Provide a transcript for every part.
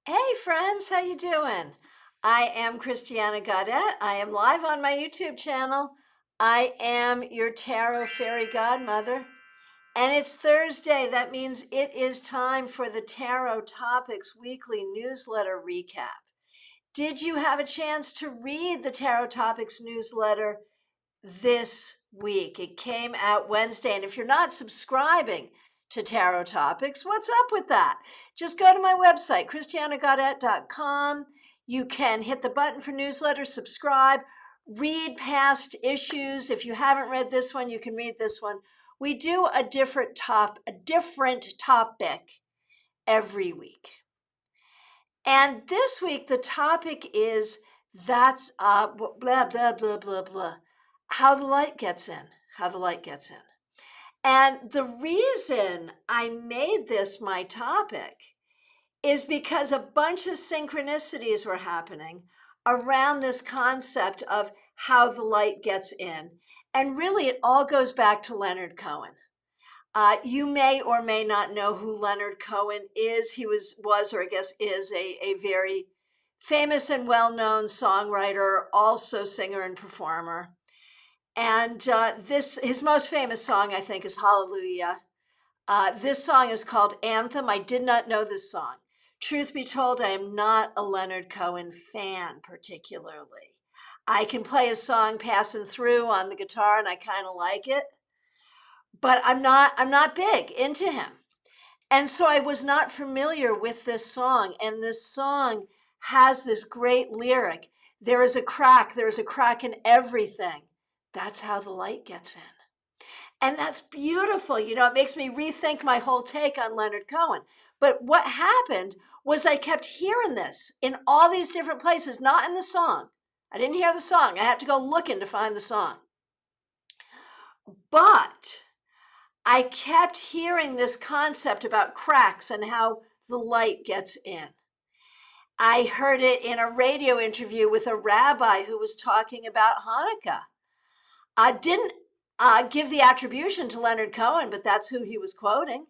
Hey friends, how you doing? I am Christiana Gaudet. I am live on my YouTube channel. I am your tarot fairy godmother. And it's Thursday. That means it is time for the Tarot Topics Weekly Newsletter Recap. Did you have a chance to read the Tarot Topics newsletter this week? It came out Wednesday. And if you're not subscribing to Tarot Topics, what's up with that? Just go to my website, christianagaudet.com. You can hit the button for newsletter, subscribe, read past issues. If you haven't read this one, you can read this one. We do a different topic every week. And this week, the topic is blah, blah, blah, blah, blah. How the light gets in, how the light gets in. And the reason I made this my topic is because a bunch of synchronicities were happening around this concept of how the light gets in. And really, it all goes back to Leonard Cohen. You may or may not know who Leonard Cohen is. He was or I guess is a very famous and well-known songwriter, also singer and performer. And his most famous song, I think, is Hallelujah. This song is called Anthem. I did not know this song. Truth be told, I am not a Leonard Cohen fan particularly. I can play a song passing through on the guitar and I kind of like it, but I'm not big into him. And so I was not familiar with this song. And this song has this great lyric. There is a crack in everything. That's how the light gets in. And that's beautiful. You know, it makes me rethink my whole take on Leonard Cohen. But what happened was I kept hearing this in all these different places, not in the song. I didn't hear the song. I had to go looking to find the song. But I kept hearing this concept about cracks and how the light gets in. I heard it in a radio interview with a rabbi who was talking about Hanukkah. I didn't give the attribution to Leonard Cohen, but that's who he was quoting.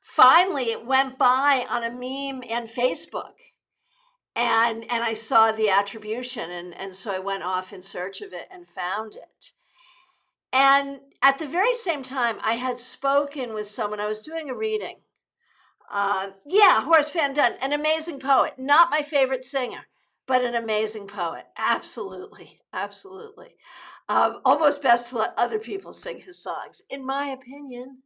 Finally, it went by on a meme on Facebook, and I saw the attribution, and so I went off in search of it and found it. And at the very same time, I had spoken with someone. I was doing a reading. Horace Van Dunn, an amazing poet. Not my favorite singer, but an amazing poet. Absolutely, absolutely. Almost best to let other people sing his songs, in my opinion.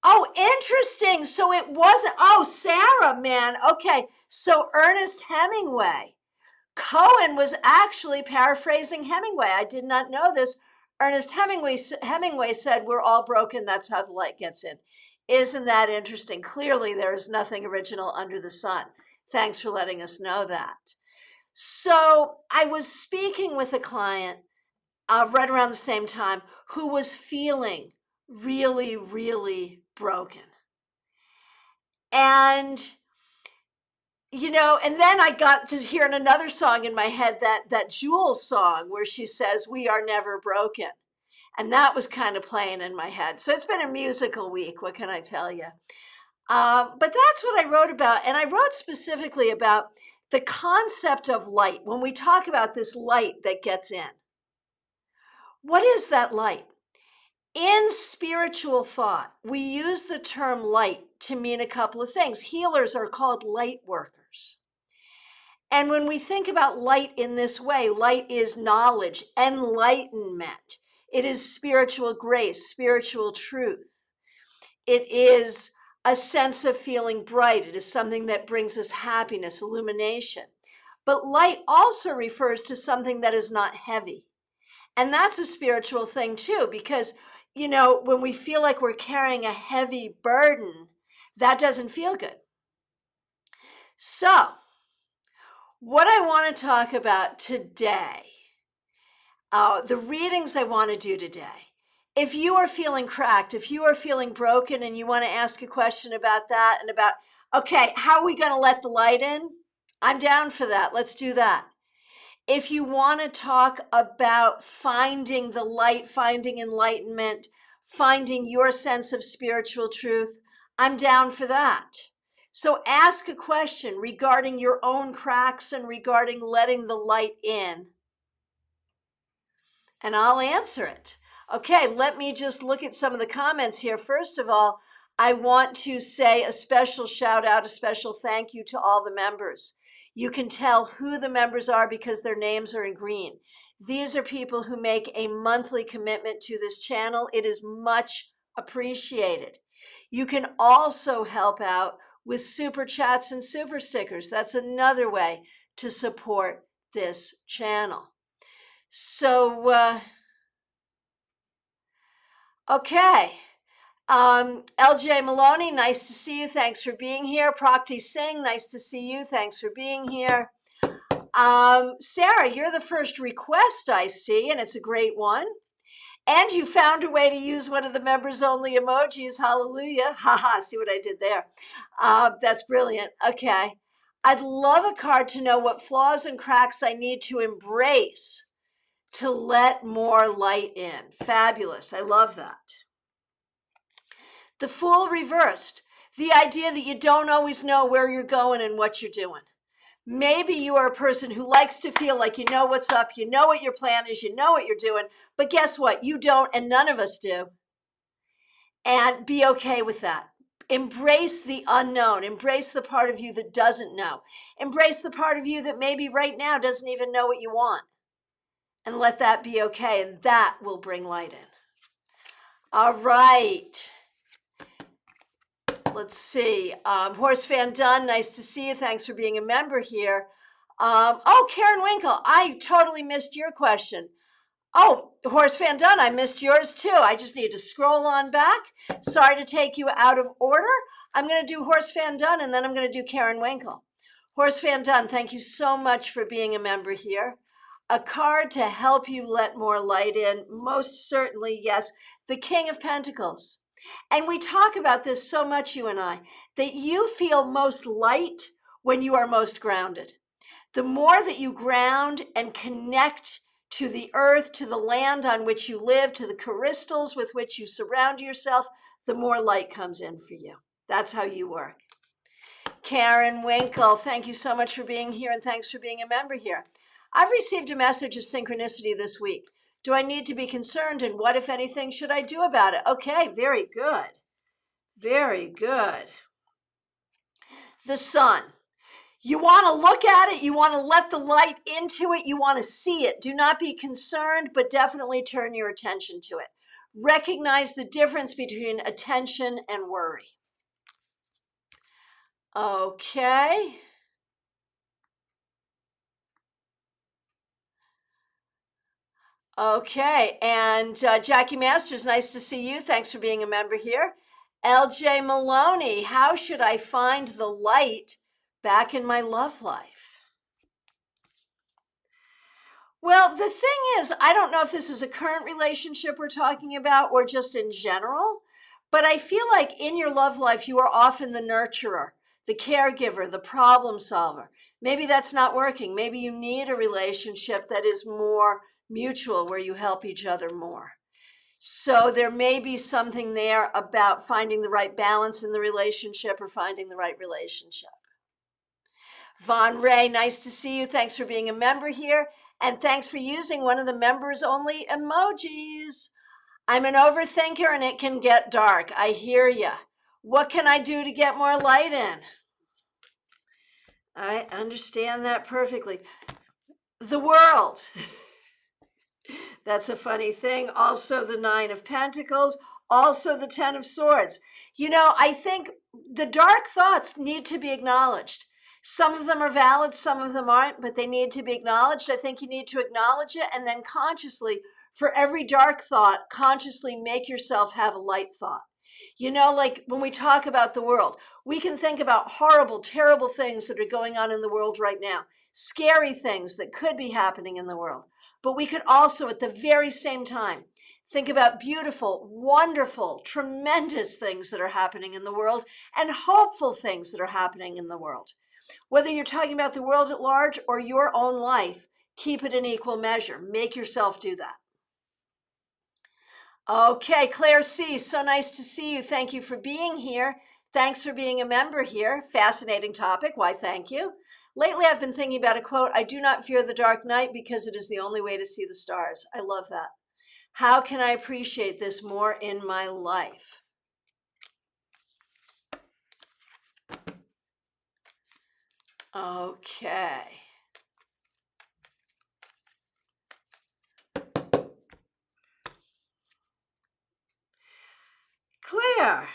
Oh, interesting. So it wasn't, Sarah, man. Okay. So Ernest Hemingway. Cohen was actually paraphrasing Hemingway. I did not know this. Ernest Hemingway said, "We're all broken. That's how the light gets in." Isn't that interesting? Clearly, there is nothing original under the sun. Thanks for letting us know that. So I was speaking with a client right around the same time who was feeling really, really broken. And and then I got to hearing another song in my head, that Jules song where she says, "We are never broken." And that was kind of playing in my head. So it's been a musical week. What can I tell you? But that's what I wrote about. And I wrote specifically about the concept of light. When we talk about this light that gets in, what is that light? In spiritual thought, we use the term light to mean a couple of things. Healers are called light workers. And when we think about light in this way, light is knowledge, enlightenment. It is spiritual grace, spiritual truth. It is a sense of feeling bright. It is something that brings us happiness, illumination. But light also refers to something that is not heavy. And that's a spiritual thing too, because when we feel like we're carrying a heavy burden, that doesn't feel good. So, what I want to talk about today, the readings I want to do today, if you are feeling cracked, if you are feeling broken and you want to ask a question about that and about, okay, how are we going to let the light in? I'm down for that. Let's do that. If you want to talk about finding the light, finding enlightenment, finding your sense of spiritual truth, I'm down for that. So ask a question regarding your own cracks and regarding letting the light in, and I'll answer it. Okay, let me just look at some of the comments here. First of all, I want to say a special shout out, a special thank you to all the members. You can tell who the members are because their names are in green. These are people who make a monthly commitment to this channel. It is much appreciated. You can also help out with super chats and super stickers. That's another way to support this channel. So, okay. LJ Maloney, nice to see you. Thanks for being here. Prakti Singh, nice to see you. Thanks for being here. Sarah, you're the first request I see, and it's a great one. And you found a way to use one of the members only emojis. Hallelujah. Haha, see what I did there? That's brilliant. Okay. I'd love a card to know what flaws and cracks I need to embrace to let more light in. Fabulous. I love that. The Fool reversed. The idea that you don't always know where you're going and what you're doing. Maybe you are a person who likes to feel like you know what's up, you know what your plan is, you know what you're doing, but guess what? You don't, and none of us do. And be okay with that. Embrace the unknown. Embrace the part of you that doesn't know. Embrace the part of you that maybe right now doesn't even know what you want. And let that be okay, and that will bring light in. All right. Let's see. Horst Van Dunn, nice to see you. Thanks for being a member here. Oh, Karenwinkle, I totally missed your question. Oh, Horst Van Dunn, I missed yours too. I just need to scroll on back. Sorry to take you out of order. I'm going to do Horst Van Dunn and then I'm going to do Karenwinkle. Horst Van Dunn, thank you so much for being a member here. A card to help you let more light in. Most certainly, yes, the King of Pentacles. And we talk about this so much, you and I, that you feel most light when you are most grounded. The more that you ground and connect to the earth, to the land on which you live, to the crystals with which you surround yourself, the more light comes in for you. That's how you work. Karenwinkle, thank you so much for being here and thanks for being a member here. I've received a message of synchronicity this week. Do I need to be concerned, and what, if anything, should I do about it? Okay, very good. Very good. The sun. You want to look at it. You want to let the light into it. You want to see it. Do not be concerned, but definitely turn your attention to it. Recognize the difference between attention and worry. Okay. Okay, and Jackie Masters, nice to see you. Thanks for being a member here. LJ Maloney, how should I find the light back in my love life? Well, the thing is, I don't know if this is a current relationship we're talking about or just in general, but I feel like in your love life, you are often the nurturer, the caregiver, the problem solver. Maybe that's not working. Maybe you need a relationship that is more mutual, where you help each other more. So there may be something there about finding the right balance in the relationship or finding the right relationship. Von Ray, nice to see you. Thanks for being a member here. And thanks for using one of the members only emojis. I'm an overthinker and it can get dark. I hear ya. What can I do to get more light in? I understand that perfectly. The world. That's a funny thing. Also the Nine of Pentacles, also the Ten of Swords. You know, I think the dark thoughts need to be acknowledged. Some of them are valid, some of them aren't, but they need to be acknowledged. I think you need to acknowledge it and then consciously, for every dark thought, consciously make yourself have a light thought. You know, like when we talk about the world, we can think about horrible, terrible things that are going on in the world right now, scary things that could be happening in the world. But we could also, at the very same time, think about beautiful, wonderful, tremendous things that are happening in the world and hopeful things that are happening in the world. Whether you're talking about the world at large or your own life, keep it in equal measure. Make yourself do that. Okay, Claire C., so nice to see you. Thank you for being here. Thanks for being a member here. Fascinating topic. Why, thank you. Lately, I've been thinking about a quote, I do not fear the dark night because it is the only way to see the stars. I love that. How can I appreciate this more in my life? Okay. Claire,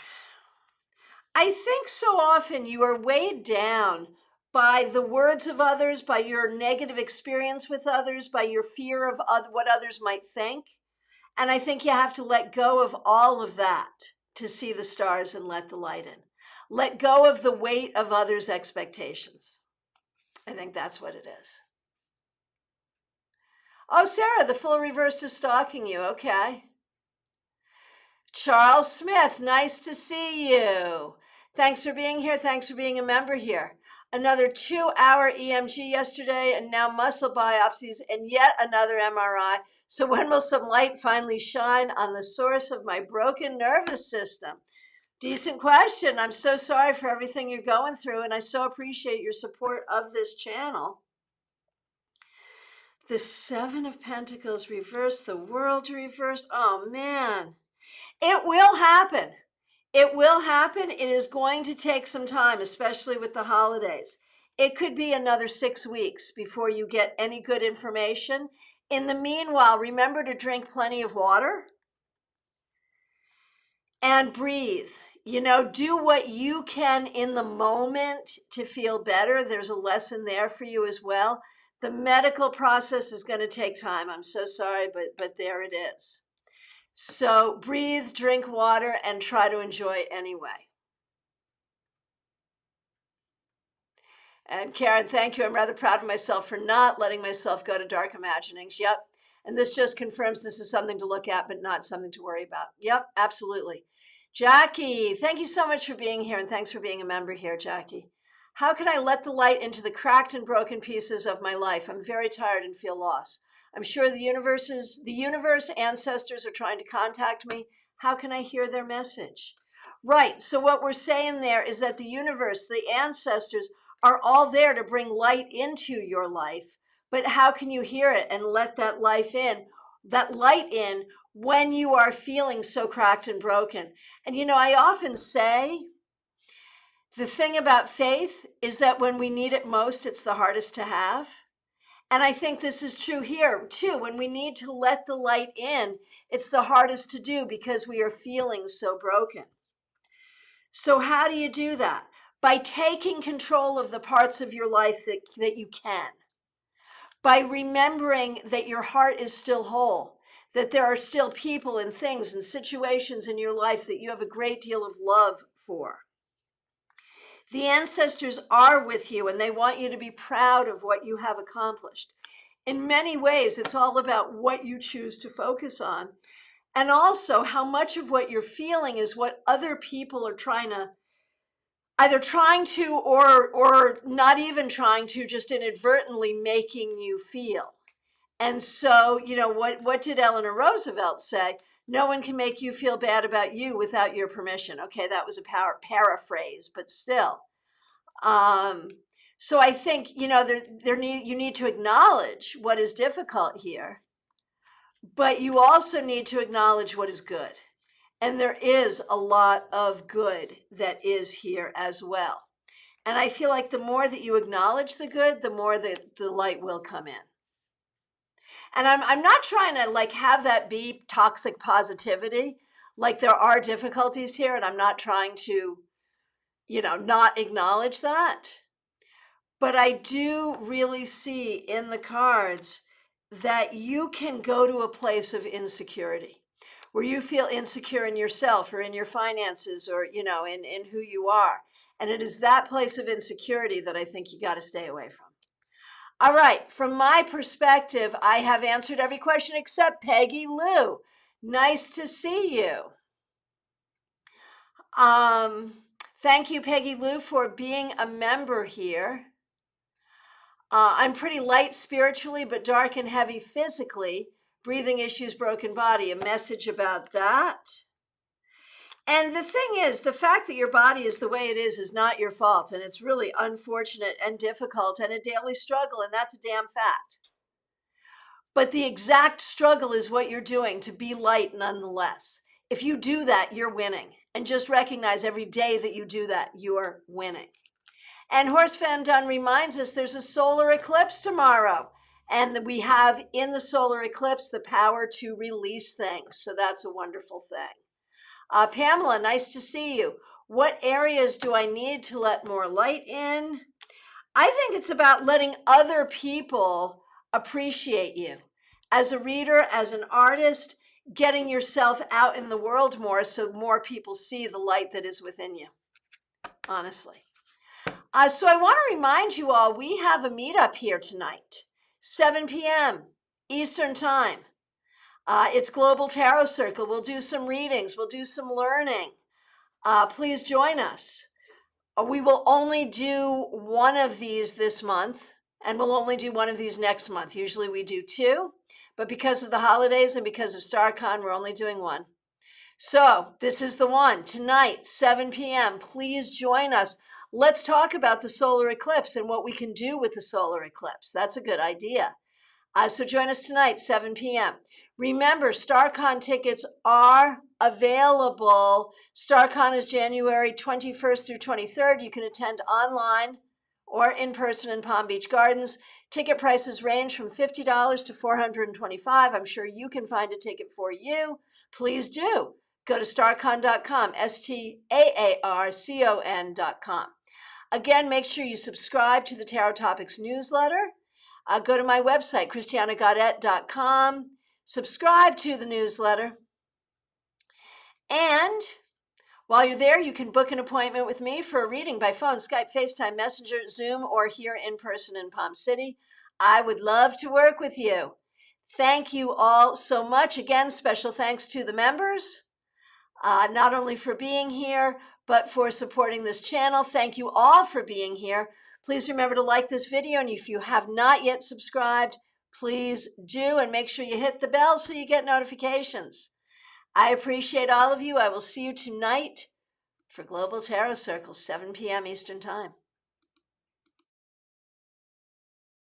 I think so often you are weighed down by the words of others, by your negative experience with others, by your fear of what others might think. And I think you have to let go of all of that to see the stars and let the light in. Let go of the weight of others' expectations. I think that's what it is. Oh, Sarah, the full reverse is stalking you. Okay. Charles Smith, nice to see you. Thanks for being here. Thanks for being a member here. Another 2-hour EMG yesterday and now muscle biopsies and yet another MRI. So when will some light finally shine on the source of my broken nervous system? Decent question. I'm so sorry for everything you're going through, and I so appreciate your support of this channel. The Seven of Pentacles reversed, the World reversed. Oh, man. It will happen. It will happen. It is going to take some time, especially with the holidays. It could be another 6 weeks before you get any good information. In the meanwhile, remember to drink plenty of water and breathe. You know, do what you can in the moment to feel better. There's a lesson there for you as well. The medical process is going to take time. I'm so sorry, but there it is. So breathe, drink water, and try to enjoy anyway. And Karen, thank you. I'm rather proud of myself for not letting myself go to dark imaginings. Yep. And this just confirms this is something to look at, but not something to worry about. Yep, absolutely. Jackie, thank you so much for being here, and thanks for being a member here, Jackie. How can I let the light into the cracked and broken pieces of my life? I'm very tired and feel lost. I'm sure the universe ancestors are trying to contact me. How can I hear their message? Right. So what we're saying there is that the universe, the ancestors, are all there to bring light into your life. But how can you hear it and let that light in when you are feeling so cracked and broken? And you know, I often say the thing about faith is that when we need it most, it's the hardest to have. And I think this is true here too. When we need to let the light in, it's the hardest to do because we are feeling so broken. So how do you do that? By taking control of the parts of your life that you can. By remembering that your heart is still whole, that there are still people and things and situations in your life that you have a great deal of love for. The ancestors are with you and they want you to be proud of what you have accomplished. In many ways, it's all about what you choose to focus on. And also how much of what you're feeling is what other people are either trying to or not even trying to, just inadvertently making you feel. And so, you know, what did Eleanor Roosevelt say? No one can make you feel bad about you without your permission. Okay, that was a paraphrase, but still. So I think, you know, you need to acknowledge what is difficult here, but you also need to acknowledge what is good. And there is a lot of good that is here as well. And I feel like the more that you acknowledge the good, the more that the light will come in. And I'm not trying to like have that be toxic positivity. Like there are difficulties here and I'm not trying to, you know, not acknowledge that. But I do really see in the cards that you can go to a place of insecurity where you feel insecure in yourself or in your finances or, you know, in who you are. And it is that place of insecurity that I think you got to stay away from. All right. From my perspective, I have answered every question except Peggy Lou. Nice to see you. Thank you, Peggy Lou, for being a member here. I'm pretty light spiritually, but dark and heavy physically. Breathing issues, broken body. A message about that. And the thing is, the fact that your body is the way it is not your fault. And it's really unfortunate and difficult and a daily struggle. And that's a damn fact. But the exact struggle is what you're doing to be light nonetheless. If you do that, you're winning. And just recognize every day that you do that, you're winning. And Horst Van Dun reminds us there's a solar eclipse tomorrow. And that we have in the solar eclipse the power to release things. So that's a wonderful thing. Pamela, nice to see you. What areas do I need to let more light in? I think it's about letting other people appreciate you. As a reader, as an artist, getting yourself out in the world more so more people see the light that is within you, honestly. So I want to remind you all, we have a meetup here tonight, 7 p.m. Eastern Time. It's Global Tarot Circle. We'll do some readings. We'll do some learning. Please join us. We will only do one of these this month, and we'll only do one of these next month. Usually we do two, but because of the holidays and because of StarCon, we're only doing one. So this is the one. Tonight, 7 p.m. Please join us. Let's talk about the solar eclipse and what we can do with the solar eclipse. That's a good idea. So join us tonight, 7 p.m. Remember, StarCon tickets are available. StarCon is January 21st through 23rd. You can attend online or in person in Palm Beach Gardens. Ticket prices range from $50 to $425. I'm sure you can find a ticket for you. Please do. Go to starcon.com, STAARCON.com. Again, make sure you subscribe to the Tarot Topics newsletter. Go to my website, christianagodet.com. Subscribe to the newsletter. And while you're there, you can book an appointment with me for a reading by phone, Skype, FaceTime, Messenger, Zoom, or here in person in Palm City. I would love to work with you. Thank you all so much. Again, special thanks to the members, not only for being here, but for supporting this channel. Thank you all for being here. Please remember to like this video, and if you have not yet subscribed, please do, and make sure you hit the bell so you get notifications. I appreciate all of you. I will see you tonight for Global Tarot Circle, 7 p.m. Eastern Time.